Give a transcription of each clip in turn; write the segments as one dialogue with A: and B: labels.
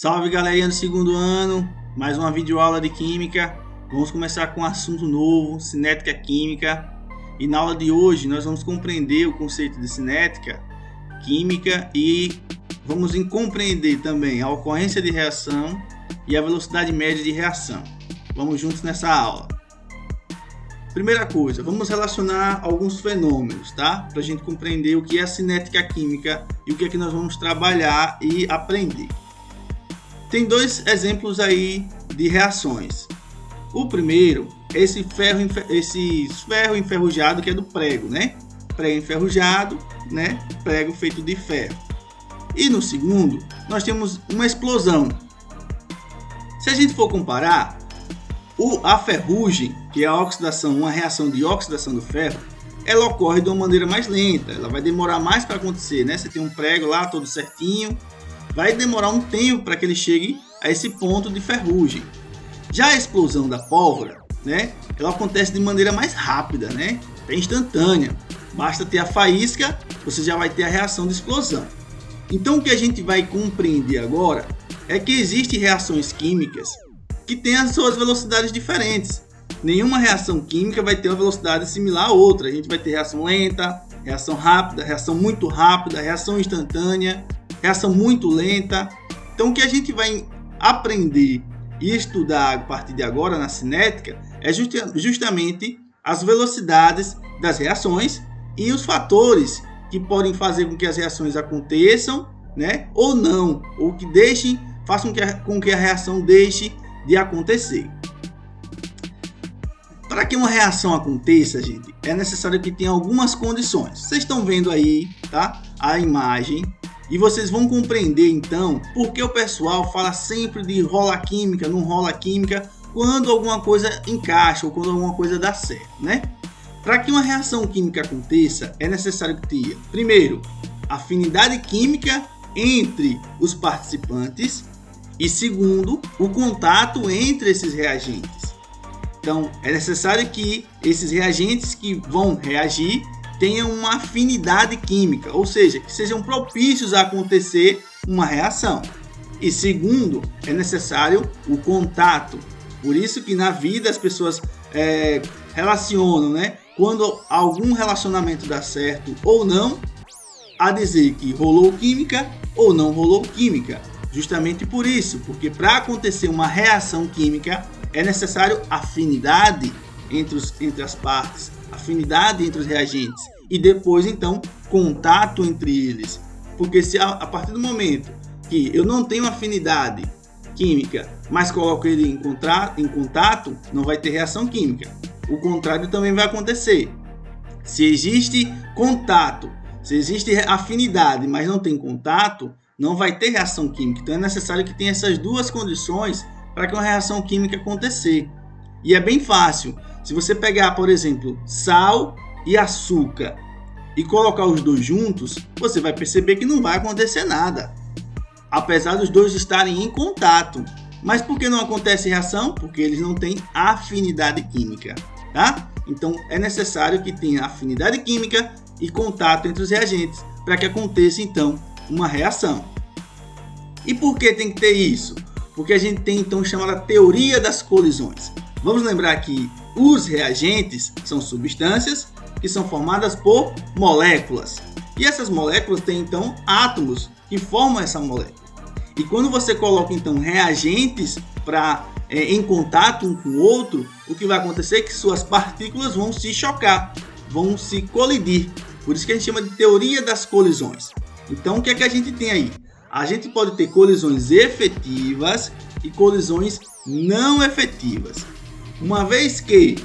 A: Salve galerinha do segundo ano, mais uma videoaula de Química. Vamos começar com um assunto novo, cinética química. E na aula de hoje nós vamos compreender o conceito de cinética química e vamos compreender também a ocorrência de reação e a velocidade média de reação. Vamos juntos nessa aula. Primeira coisa, vamos relacionar alguns fenômenos, tá? Para a gente compreender o que é a cinética química e o que é que nós vamos trabalhar e aprender. Tem dois exemplos aí de reações. O primeiro é esse ferro enferrujado que é do prego, né? Prego enferrujado, né? Prego feito de ferro. E no segundo, nós temos uma explosão. Se a gente for comparar, a ferrugem, que é a oxidação, uma reação de oxidação do ferro, ela ocorre de uma maneira mais lenta, ela vai demorar mais para acontecer, né? Você tem um prego lá todo certinho, vai demorar um tempo para que ele chegue a esse ponto de ferrugem. Já a explosão da pólvora, né? Ela acontece de maneira mais rápida, né? É instantânea. Basta ter a faísca, você já vai ter a reação de explosão. Então o que a gente vai compreender agora é que existem reações químicas que têm as suas velocidades diferentes. Nenhuma reação química vai ter uma velocidade similar a outra. A gente vai ter reação lenta, reação rápida, reação muito rápida, reação instantânea, reação muito lenta. Então o que a gente vai aprender e estudar a partir de agora na cinética é justamente as velocidades das reações e os fatores que podem fazer com que as reações aconteçam, né, ou não, ou que façam com que a reação deixe de acontecer. Para que uma reação aconteça, gente, é necessário que tenha algumas condições. Vocês estão vendo aí, tá, a imagem. E vocês vão compreender então por que o pessoal fala sempre de rola química, não rola química, quando alguma coisa encaixa ou quando alguma coisa dá certo, né? Para que uma reação química aconteça, é necessário que tenha, primeiro, afinidade química entre os participantes e, segundo, o contato entre esses reagentes. Então, é necessário que esses reagentes que vão reagir tenham uma afinidade química, ou seja, que sejam propícios a acontecer uma reação. E segundo, é necessário o contato. Por isso que na vida as pessoas relacionam, né, quando algum relacionamento dá certo ou não, a dizer que rolou química ou não rolou química. Justamente por isso, porque para acontecer uma reação química é necessário afinidade entre as partes, afinidade entre os reagentes e depois então contato entre eles, porque se a partir do momento que eu não tenho afinidade química, mas coloco ele em contato, não vai ter reação química. O contrário também vai acontecer. Se existe contato, se existe afinidade, mas não tem contato, não vai ter reação química. Então é necessário que tenha essas duas condições para que uma reação química acontecer. E é bem fácil. Se você pegar, por exemplo, sal e açúcar e colocar os dois juntos, você vai perceber que não vai acontecer nada, apesar dos dois estarem em contato. Mas por que não acontece reação? Porque eles não têm afinidade química, tá? Então é necessário que tenha afinidade química e contato entre os reagentes para que aconteça então uma reação. E por que tem que ter isso? Porque a gente tem então chamada teoria das colisões. Vamos lembrar que os reagentes são substâncias que são formadas por moléculas. E essas moléculas têm então átomos que formam essa molécula. E quando você coloca então reagentes em contato um com o outro, o que vai acontecer é que suas partículas vão se chocar, vão se colidir. Por isso que a gente chama de teoria das colisões. Então o que é que a gente tem aí? A gente pode ter colisões efetivas e colisões não efetivas. Uma vez que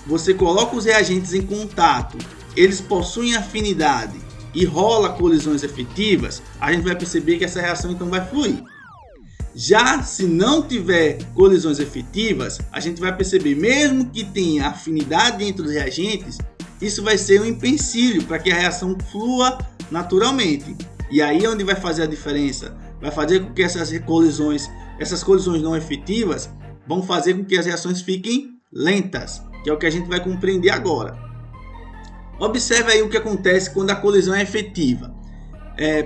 A: você coloca os reagentes em contato, eles possuem afinidade e rola colisões efetivas, a gente vai perceber que essa reação então vai fluir. Já se não tiver colisões efetivas, a gente vai perceber, mesmo que tenha afinidade entre os reagentes, isso vai ser um empecilho para que a reação flua naturalmente. E aí é onde vai fazer a diferença. Vai fazer com que essas colisões não efetivas vão fazer com que as reações fiquem lentas, que é o que a gente vai compreender agora. Observe aí o que acontece quando a colisão é efetiva.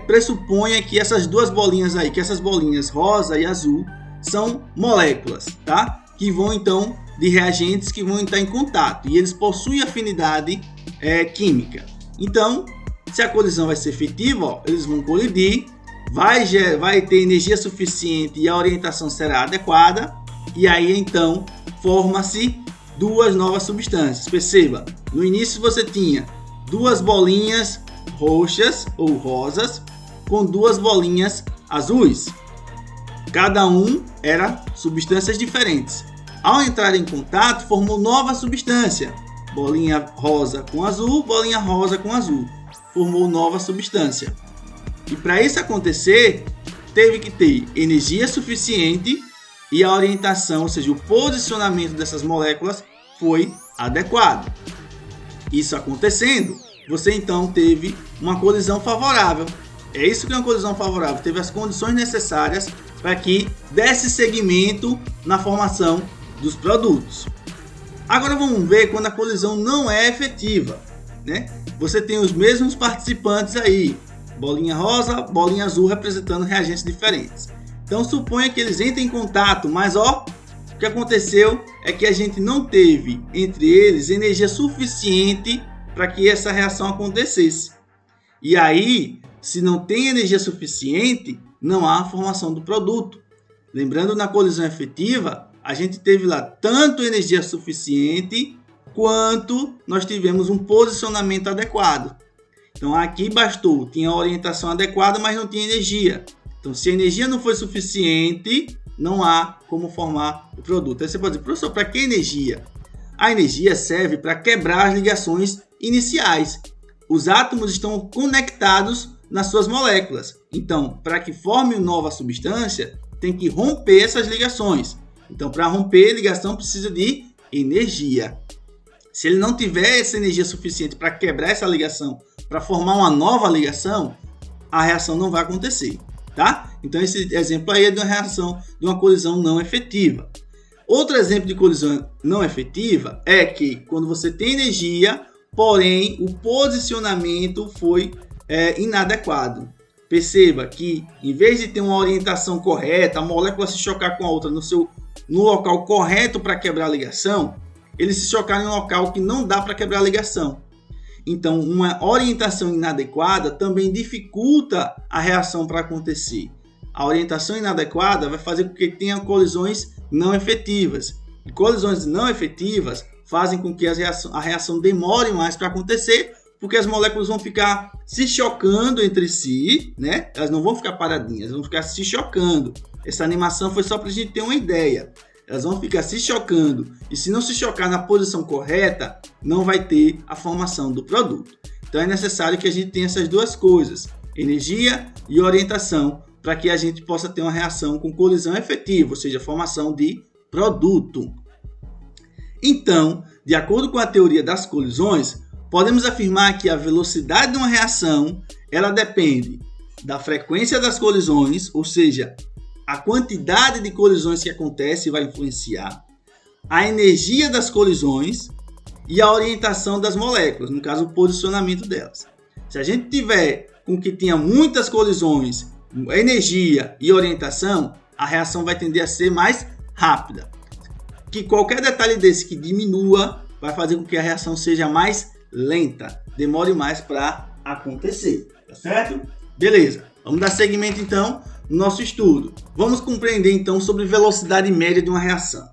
A: pressuponha que essas duas bolinhas aí, que essas bolinhas rosa e azul, são moléculas, tá? Que vão então, de reagentes que vão entrar em contato, e eles possuem afinidade química. Então, se a colisão vai ser efetiva, ó, eles vão colidir, vai ter energia suficiente e a orientação será adequada, e aí então forma-se duas novas substâncias. Perceba, no início você tinha duas bolinhas roxas ou rosas com duas bolinhas azuis. Cada um era substâncias diferentes. Ao entrar em contato, formou nova substância. Bolinha rosa com azul, bolinha rosa com azul. Formou nova substância. E para isso acontecer, teve que ter energia suficiente e a orientação, ou seja, o posicionamento dessas moléculas foi adequado. Isso acontecendo, você então teve uma colisão favorável. É isso que é uma colisão favorável. Teve as condições necessárias para que desse seguimento na formação dos produtos. Agora vamos ver quando a colisão não é efetiva, né? Você tem os mesmos participantes aí, bolinha rosa, bolinha azul, representando reagentes diferentes. Então suponha que eles entrem em contato, mas o que aconteceu é que a gente não teve entre eles energia suficiente para que essa reação acontecesse. E aí, se não tem energia suficiente, não há formação do produto. Lembrando, na colisão efetiva, a gente teve lá tanto energia suficiente quanto nós tivemos um posicionamento adequado. Então aqui bastou, tinha a orientação adequada, mas não tinha energia. Então se a energia não foi suficiente, não há como formar o produto. Aí você pode dizer, professor, para que energia? A energia serve para quebrar as ligações iniciais. Os átomos estão conectados nas suas moléculas. Então, para que forme uma nova substância, tem que romper essas ligações. Então, para romper a ligação, precisa de energia. Se ele não tiver essa energia suficiente para quebrar essa ligação, para formar uma nova ligação, a reação não vai acontecer, tá? Então, esse exemplo aí é de uma reação, de uma colisão não efetiva. Outro exemplo de colisão não efetiva é que quando você tem energia, porém o posicionamento foi inadequado. Perceba que em vez de ter uma orientação correta, a molécula se chocar com a outra no local correto para quebrar a ligação, eles se chocaram em um local que não dá para quebrar a ligação. Então, uma orientação inadequada também dificulta a reação para acontecer. A orientação inadequada vai fazer com que tenha colisões não efetivas. E colisões não efetivas fazem com que a reação demore mais para acontecer, porque as moléculas vão ficar se chocando entre si, né? Elas não vão ficar paradinhas, vão ficar se chocando. Essa animação foi só para a gente ter uma ideia. Elas vão ficar se chocando, e se não se chocar na posição correta, não vai ter a formação do produto. Então é necessário que a gente tenha essas duas coisas, energia e orientação, para que a gente possa ter uma reação com colisão efetiva, ou seja, formação de produto. Então, de acordo com a teoria das colisões, podemos afirmar que a velocidade de uma reação ela depende da frequência das colisões, ou seja, a quantidade de colisões que acontece vai influenciar, a energia das colisões e a orientação das moléculas, no caso o posicionamento delas. Se a gente tiver com que tenha muitas colisões, energia e orientação, a reação vai tender a ser mais rápida. Que qualquer detalhe desse que diminua vai fazer com que a reação seja mais lenta, demore mais para acontecer, tá certo? Beleza, vamos dar seguimento então no nosso estudo. Vamos compreender então sobre velocidade média de uma reação.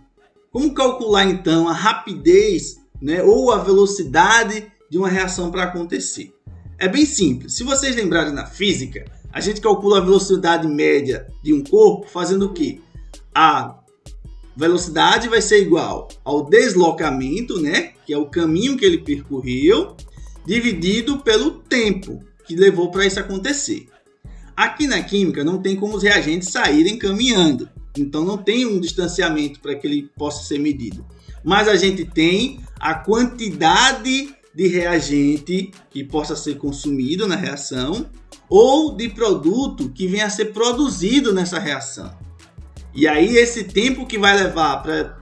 A: Como calcular então a rapidez, né, ou a velocidade de uma reação para acontecer? É bem simples. Se vocês lembrarem na física, a gente calcula a velocidade média de um corpo fazendo o quê? A velocidade vai ser igual ao deslocamento, né, que é o caminho que ele percorreu, dividido pelo tempo que levou para isso acontecer. Aqui na química não tem como os reagentes saírem caminhando, então não tem um distanciamento para que ele possa ser medido. Mas a gente tem a quantidade de reagente que possa ser consumido na reação ou de produto que venha a ser produzido nessa reação. E aí esse tempo que vai levar para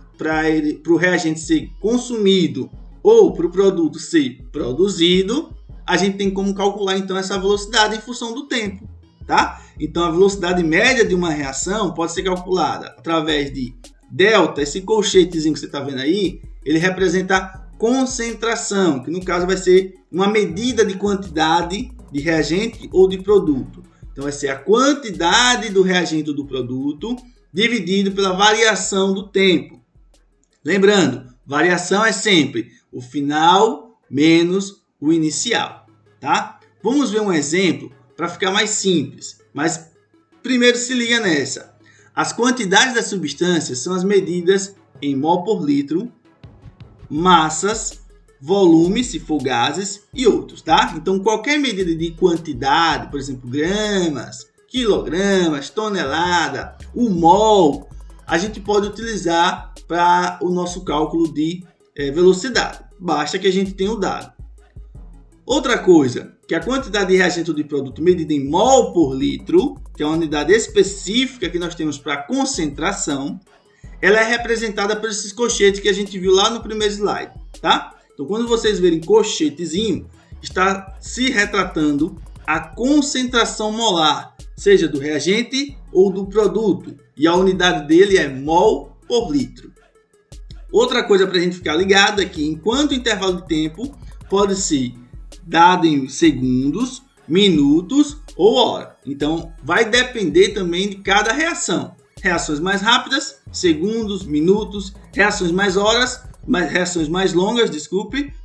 A: o reagente ser consumido ou para o produto ser produzido a gente tem como calcular então essa velocidade em função do tempo, tá? Então a velocidade média de uma reação pode ser calculada através de delta, esse colchetezinho que você está vendo aí, ele representa concentração, que no caso vai ser uma medida de quantidade de reagente ou de produto. Então vai ser a quantidade do reagente ou do produto dividido pela variação do tempo. Lembrando, variação é sempre o final menos o inicial, tá? Vamos ver um exemplo para ficar mais simples, mas primeiro se liga nessa. As quantidades das substâncias são as medidas em mol por litro, massas, volume, se for gases, e outros, tá? Então, qualquer medida de quantidade, por exemplo, gramas, quilogramas, tonelada, o mol, a gente pode utilizar para o nosso cálculo de velocidade. Basta que a gente tenha o dado. Outra coisa, que a quantidade de reagente ou de produto medida em mol por litro, que é uma unidade específica que nós temos para concentração, ela é representada por esses colchetes que a gente viu lá no primeiro slide, tá? Então, quando vocês verem colchetezinho, está se retratando a concentração molar, seja do reagente ou do produto, e a unidade dele é mol por litro. Outra coisa para a gente ficar ligado é que, enquanto o intervalo de tempo pode ser dado em segundos, minutos ou hora. Então, vai depender também de cada reação. Reações mais rápidas, segundos, minutos, reações mais longas,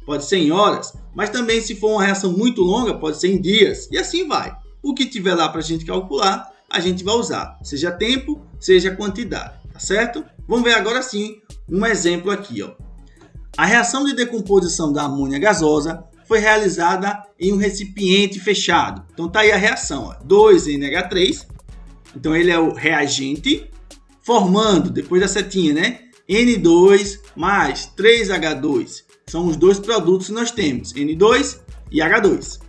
A: pode ser em horas, mas também se for uma reação muito longa, pode ser em dias, e assim vai. O que tiver lá para a gente calcular, a gente vai usar, seja tempo, seja quantidade, tá certo? Vamos ver agora sim um exemplo aqui, ó. A reação de decomposição da amônia gasosa foi realizada em um recipiente fechado. Então tá aí a reação, ó. 2NH3, então ele é o reagente, formando, depois da setinha, né? N2 mais 3H2. São os dois produtos que nós temos, N2 e H2.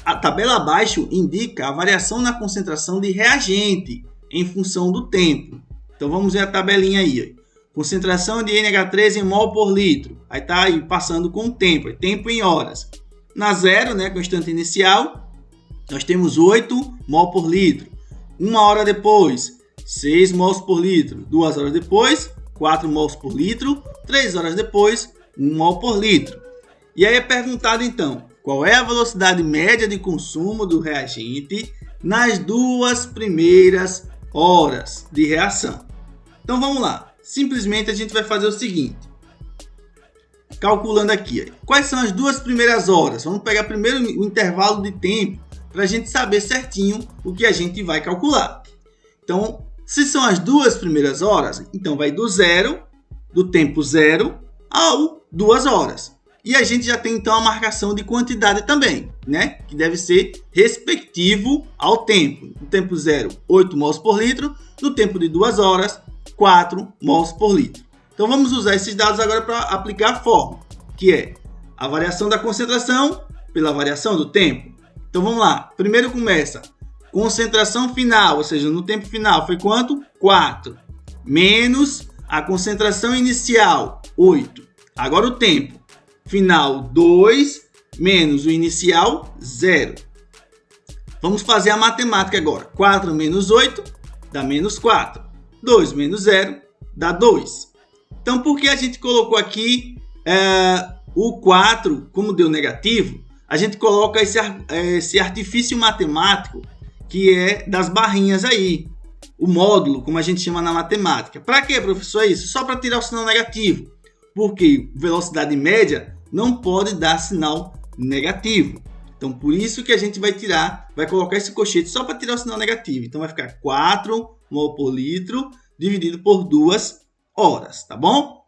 A: A tabela abaixo indica a variação na concentração de reagente em função do tempo. Então vamos ver a tabelinha aí. Concentração de NH3 em mol por litro. Aí tá aí passando com o tempo, tempo em horas. Na zero, né, constante inicial, nós temos 8 mol por litro. 1 hora depois, 6 mols por litro. 2 horas depois, 4 mols por litro. 3 horas depois, 1 mol por litro. E aí é perguntado então, qual é a velocidade média de consumo do reagente nas 2 primeiras horas de reação? Então vamos lá. Simplesmente a gente vai fazer o seguinte. Calculando aqui. Quais são as 2 primeiras horas? Vamos pegar primeiro o intervalo de tempo para a gente saber certinho o que a gente vai calcular. Então, se são as 2 primeiras horas, então vai do tempo zero ao 2 horas. E a gente já tem então a marcação de quantidade também, né? Que deve ser respectivo ao tempo. No tempo zero, 8 mols por litro. No tempo de 2 horas, 4 mols por litro. Então vamos usar esses dados agora para aplicar a fórmula, que é a variação da concentração pela variação do tempo. Então vamos lá. Primeiro começa concentração final, ou seja, no tempo final foi quanto? 4. Menos a concentração inicial, 8. Agora o tempo final, 2, menos o inicial, 0. Vamos fazer a matemática agora. 4 menos 8 dá menos 4. 2 menos 0 dá 2. Então, por que a gente colocou aqui o 4 como deu negativo? A gente coloca esse artifício matemático que é das barrinhas aí. O módulo, como a gente chama na matemática. Para que, professor, isso? Só para tirar o sinal negativo. Porque velocidade média não pode dar sinal negativo. Então, por isso que a gente vai colocar esse colchete só para tirar o sinal negativo. Então, vai ficar 4 mol por litro dividido por 2 horas, tá bom?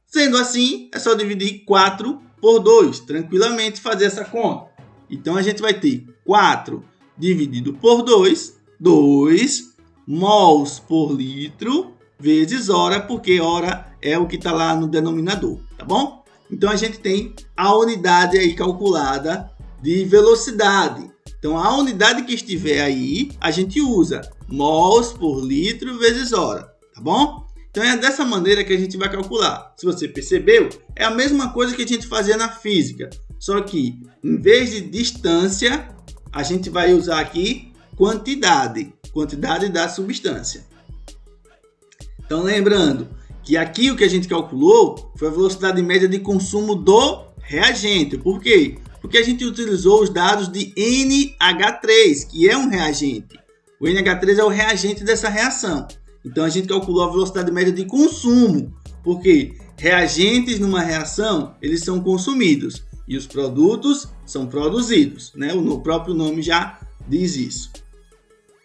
A: Sendo assim, é só dividir 4 por 2, tranquilamente fazer essa conta. Então, a gente vai ter 4 dividido por 2, 2 mols por litro vezes hora, porque hora é o que está lá no denominador, tá bom? Então, a gente tem a unidade aí calculada de velocidade. Então, a unidade que estiver aí, a gente usa mols por litro vezes hora, tá bom? Então, é dessa maneira que a gente vai calcular. Se você percebeu, é a mesma coisa que a gente fazia na física, só que em vez de distância, a gente vai usar aqui quantidade da substância. Então, lembrando que aqui o que a gente calculou foi a velocidade média de consumo do reagente. Por quê? Porque a gente utilizou os dados de NH3, que é um reagente. O NH3 é o reagente dessa reação. Então, a gente calculou a velocidade média de consumo, porque reagentes numa reação, eles são consumidos e os produtos são produzidos, né? O próprio nome já diz isso.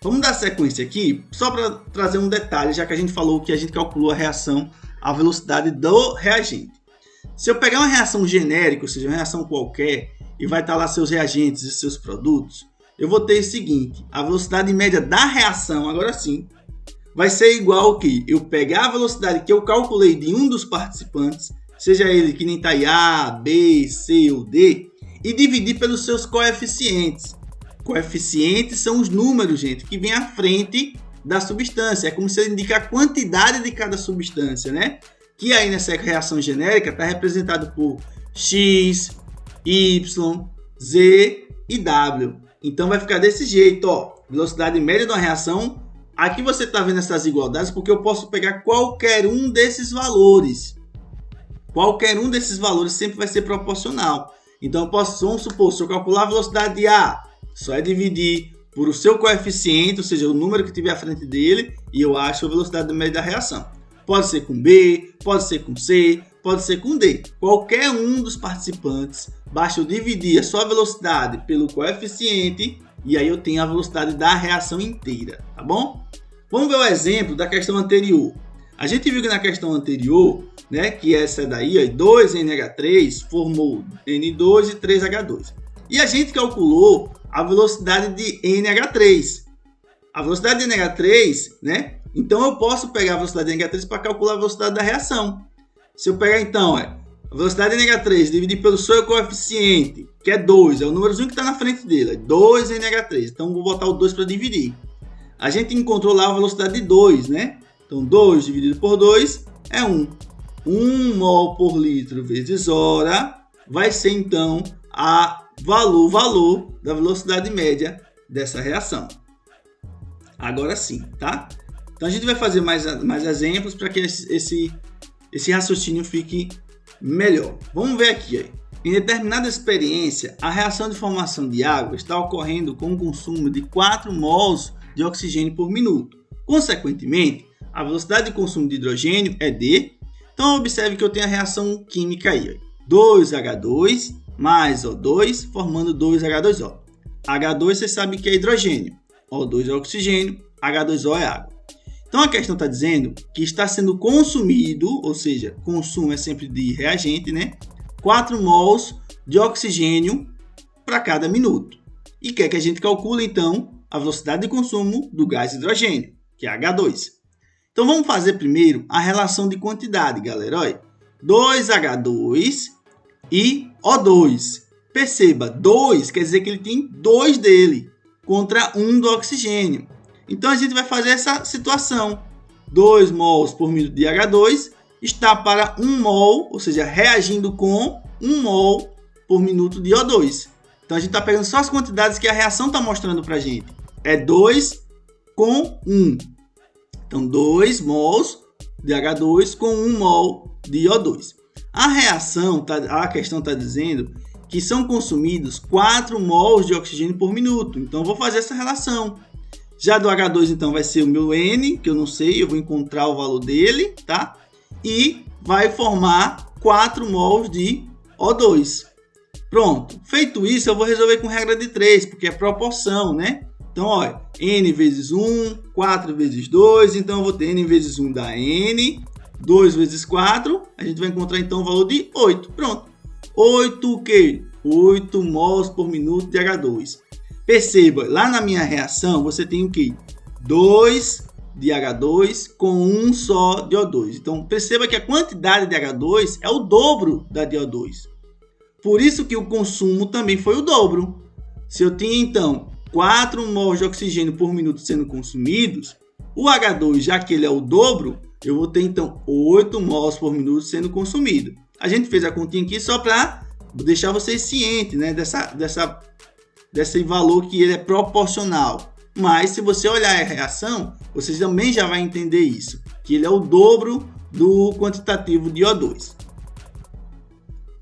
A: Vamos dar sequência aqui, só para trazer um detalhe, já que a gente falou que a gente calculou a reação, a velocidade do reagente. Se eu pegar uma reação genérica, ou seja, uma reação qualquer, e vai estar lá seus reagentes e seus produtos, eu vou ter o seguinte, a velocidade média da reação, agora sim, vai ser igual ao que eu pegar a velocidade que eu calculei de um dos participantes, seja ele que nem está aí A, B, C ou D, e dividir pelos seus coeficientes. Coeficientes são os números, gente, que vem à frente da substância. É como se ele indica a quantidade de cada substância, né? Que aí nessa reação genérica está representado por X, Y, Z e W. Então vai ficar desse jeito, ó. Velocidade média de uma reação. Aqui você está vendo essas igualdades porque eu posso pegar qualquer um desses valores. Qualquer um desses valores sempre vai ser proporcional. Então eu posso, vamos supor, se eu calcular a velocidade de A, só é dividir por o seu coeficiente, ou seja, o número que tiver à frente dele, e eu acho a velocidade média da reação. Pode ser com B, pode ser com C, pode ser com D. Qualquer um dos participantes, basta eu dividir a sua velocidade pelo coeficiente, e aí eu tenho a velocidade da reação inteira, tá bom? Vamos ver o exemplo da questão anterior. A gente viu que na questão anterior, né, que essa daí, ó, 2NH3 formou N2 e 3H2. E a gente calculou a velocidade de NH3. A velocidade de NH3, né? Então eu posso pegar a velocidade de NH3 para calcular a velocidade da reação. Se eu pegar então, a velocidade de NH3 dividir pelo seu coeficiente, que é 2, é o númerozinho que está na frente dele, é 2NH3. Então vou botar o 2 para dividir. A gente encontrou lá a velocidade de 2, né? Então 2 dividido por 2 é 1. 1 mol por litro vezes hora vai ser então o valor da velocidade média dessa reação. Agora sim, tá? Então a gente vai fazer mais exemplos para que esse raciocínio fique melhor. Vamos ver aqui. Em determinada experiência, a reação de formação de água está ocorrendo com um consumo de 4 mols de oxigênio por minuto. Consequentemente, a velocidade de consumo de hidrogênio é D. Então observe que eu tenho a reação química aí. 2H2 mais O2 formando 2H2O. H2 você sabe que é hidrogênio, O2 é oxigênio, H2O é água. Então a questão está dizendo que está sendo consumido, ou seja, consumo é sempre de reagente, né? 4 mols de oxigênio para cada minuto. E quer que a gente calcule então a velocidade de consumo do gás hidrogênio, que é H2. Então vamos fazer primeiro a relação de quantidade, galera. Olha, 2H2 e O2. Perceba, 2 quer dizer que ele tem 2 dele contra 1 do oxigênio. Então a gente vai fazer essa situação. 2 mols por minuto de H2 está para 1 mol, ou seja, reagindo com 1 mol por minuto de O2. Então a gente está pegando só as quantidades que a reação está mostrando para a gente. É 2 com 1. Então 2 mols de H2 com 1 mol de O2. A questão está dizendo que são consumidos 4 mols de oxigênio por minuto. Então eu vou fazer essa relação. Já do H2 então vai ser o meu N, que eu não sei, eu vou encontrar o valor dele, tá? E vai formar 4 mols de O2. Pronto. Feito isso, eu vou resolver com regra de 3, porque é proporção, né? Então, olha, N vezes 1, 4 vezes 2, então eu vou ter N vezes 1 dá N, 2 vezes 4, a gente vai encontrar então o valor de 8. Pronto. 8 o quê? 8 mols por minuto de H2. Perceba, lá na minha reação, você tem o quê? 2 de H2 com 1 só de O2. Então, perceba que a quantidade de H2 é o dobro da de O2. Por isso que o consumo também foi o dobro. Se eu tinha, então, 4 mols de oxigênio por minuto sendo consumidos, o H2, já que ele é o dobro, eu vou ter, então, 8 mols por minuto sendo consumido. A gente fez a continha aqui só para deixar vocês cientes, né, desse valor que ele é proporcional. Mas se você olhar a reação, vocês também já vai entender isso, que ele é o dobro do quantitativo de O2.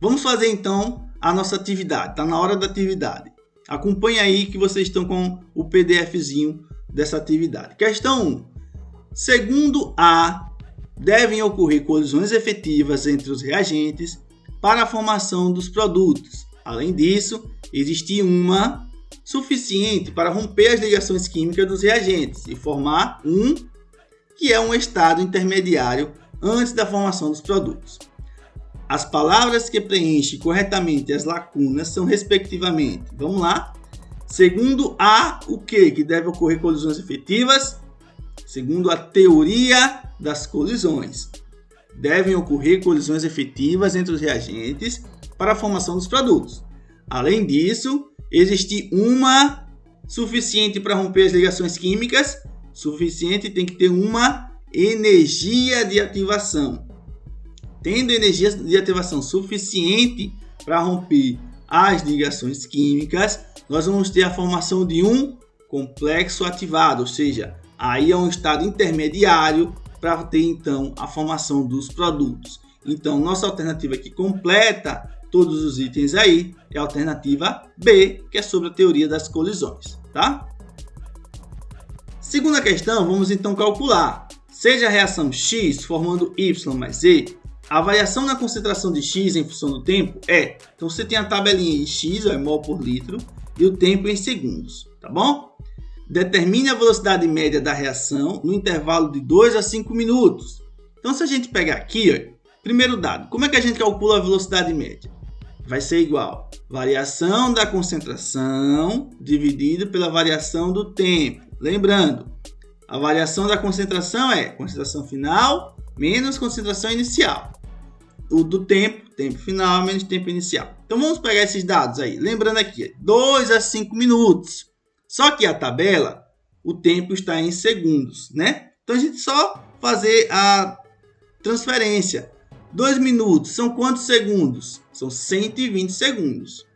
A: Vamos fazer então a nossa atividade. Está na hora da atividade. Acompanhe aí que vocês estão com o PDFzinho dessa atividade. Questão 1. Segundo A, devem ocorrer colisões efetivas entre os reagentes para a formação dos produtos. Além disso, existe uma suficiente para romper as ligações químicas dos reagentes e formar que é um estado intermediário antes da formação dos produtos. As palavras que preenchem corretamente as lacunas são respectivamente, vamos lá, segundo A, o que deve ocorrer colisões efetivas? Segundo a teoria das colisões, devem ocorrer colisões efetivas entre os reagentes para a formação dos produtos. Além disso, existe uma suficiente para romper as ligações químicas. Suficiente tem que ter uma energia de ativação. Tendo energia de ativação suficiente para romper as ligações químicas, nós vamos ter a formação de um complexo ativado, ou seja, aí é um estado intermediário para ter então a formação dos produtos. Então, nossa alternativa que completa todos os itens aí é a alternativa B, que é sobre a teoria das colisões, tá? Segunda questão, vamos então calcular. Seja a reação X formando Y mais Z, a variação na concentração de X em função do tempo é... Então, você tem a tabelinha aí, X é mol por litro, e o tempo em segundos, tá bom? Determine a velocidade média da reação no intervalo de 2 a 5 minutos. Então, se a gente pegar aqui, ó, primeiro dado, como é que a gente calcula a velocidade média? Vai ser igual variação da concentração dividido pela variação do tempo. Lembrando, a variação da concentração é concentração final menos concentração inicial. O do tempo final menos tempo inicial. Então, vamos pegar esses dados aí. Lembrando aqui, 2 a 5 minutos. Só que a tabela, o tempo está em segundos, né? Então, a gente só fazer a transferência. 2 minutos são quantos segundos? São 120 segundos.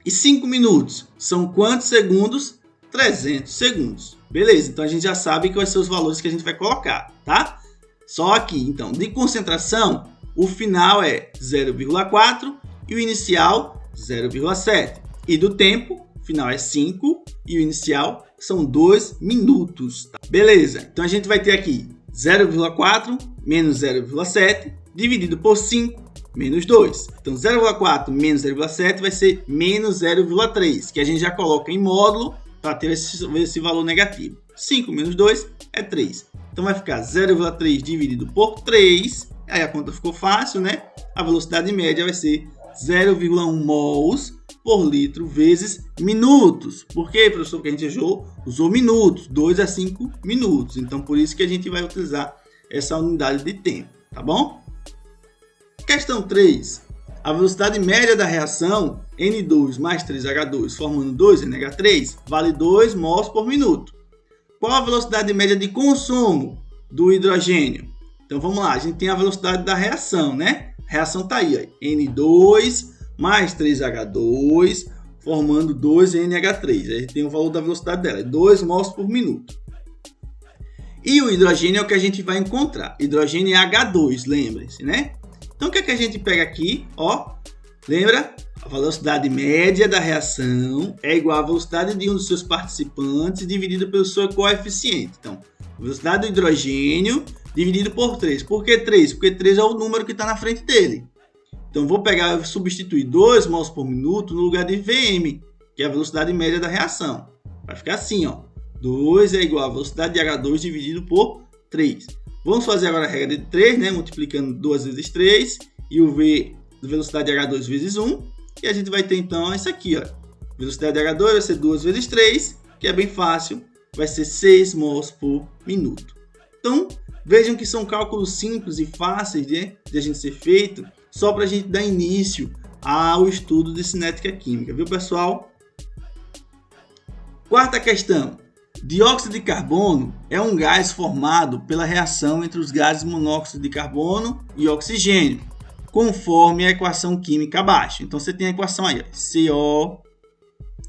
A: E 5 minutos são quantos segundos? 300 segundos. Beleza, então a gente já sabe que vai ser os valores que a gente vai colocar, tá? Só que, então, de concentração, o final é 0,4 e o inicial 0,7. E do tempo, o final é 5 e o inicial são 2 minutos. Tá? Beleza, então a gente vai ter aqui 0,4 menos 0,7 dividido por 5 menos 2. Então, 0,4 menos 0,7 vai ser menos 0,3, que a gente já coloca em módulo para ter esse valor negativo. 5 menos 2 é 3. Então, vai ficar 0,3 dividido por 3. Aí a conta ficou fácil, né? A velocidade média vai ser 0,1 mols por litro vezes minutos. Por quê, professor? Porque a gente usou minutos, 2 a 5 minutos. Então, por isso que a gente vai utilizar essa unidade de tempo, tá bom? Questão 3. A velocidade média da reação N2 mais 3H2 formando 2NH3 vale 2 mols por minuto. Qual a velocidade média de consumo do hidrogênio? Então vamos lá, a gente tem a velocidade da reação, né? A reação está aí, ó, N2 mais 3H2 formando 2NH3. A gente tem o valor da velocidade dela, é 2 mols por minuto. E o hidrogênio é o que a gente vai encontrar. Hidrogênio é H2, lembrem-se, né? Então, o que é que a gente pega aqui? Ó, lembra? A velocidade média da reação é igual à velocidade de um dos seus participantes dividido pelo seu coeficiente. Então, a velocidade do hidrogênio dividido por 3. Por que 3? Porque 3 é o número que está na frente dele. Então, vou pegar e substituir 2 mols por minuto no lugar de Vm, que é a velocidade média da reação. Vai ficar assim, ó. 2 é igual à velocidade de H2 dividido por 3. Vamos fazer agora a regra de 3, né? Multiplicando 2 vezes 3 e o V da velocidade de H2 vezes 1. E a gente vai ter então isso aqui, ó. Velocidade de H2 vai ser 2 vezes 3, que é bem fácil. Vai ser 6 mols por minuto. Então, vejam que são cálculos simples e fáceis de a gente ser feito, só para a gente dar início ao estudo de cinética química, viu, pessoal? Quarta questão. Dióxido de carbono é um gás formado pela reação entre os gases monóxido de carbono e oxigênio. conforme a equação química abaixo. Então você tem a equação aí, CO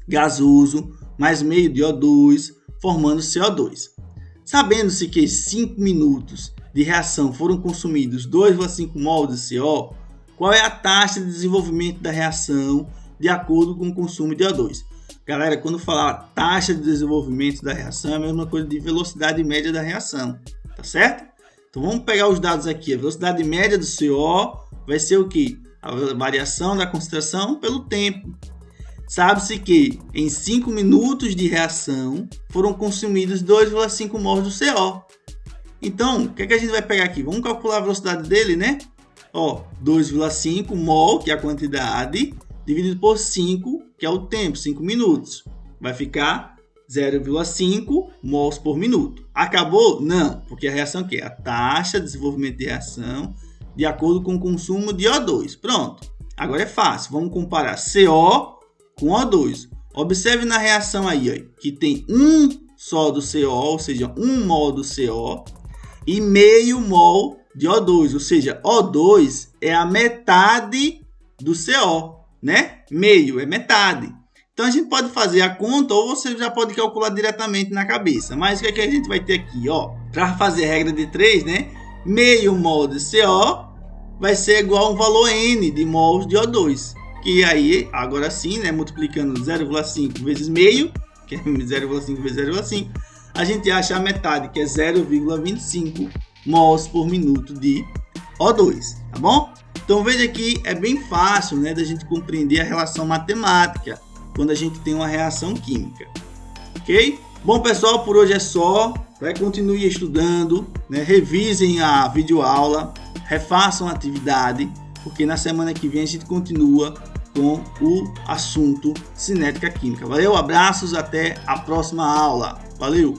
A: gasoso mais meio de O2 formando CO2. Sabendo-se que em 5 minutos de reação foram consumidos 2,5 mol de CO, qual é a taxa de desenvolvimento da reação de acordo com o consumo de O2? Galera, quando falar taxa de desenvolvimento da reação, é a mesma coisa de velocidade média da reação, tá certo? Então vamos pegar os dados aqui. A velocidade média do CO vai ser o quê? A variação da concentração pelo tempo. Sabe-se que em 5 minutos de reação foram consumidos 2,5 mols do CO. Então, o que a gente vai pegar aqui? Vamos calcular a velocidade dele, né? 2,5 mol, que é a quantidade, dividido por 5, que é o tempo, 5 minutos. Vai ficar 0,5 mols por minuto. Acabou? Não, porque a reação aqui é a taxa de desenvolvimento de reação de acordo com o consumo de O2. Pronto. Agora é fácil. Vamos comparar CO com O2. Observe na reação aí, ó, que tem um só do CO, ou seja, 1 mol do CO, e meio mol de O2, ou seja, O2 é a metade do CO, né? Meio é metade. Então a gente pode fazer a conta ou você já pode calcular diretamente na cabeça. Mas o que a gente vai ter aqui, ó? Para fazer a regra de 3, né? Meio mol de CO vai ser igual a um valor N de mols de O2. Que aí, agora sim, né? Multiplicando 0,5 vezes meio, que é 0,5 vezes 0,5, a gente acha a metade, que é 0,25 mols por minuto de O2, tá bom? Então veja que é bem fácil, né, da gente compreender a relação matemática quando a gente tem uma reação química, ok? Bom, pessoal, por hoje é só. Continue estudando, né? Revisem a videoaula, refaçam a atividade, porque na semana que vem a gente continua com o assunto cinética química. Valeu, abraços, até a próxima aula. Valeu!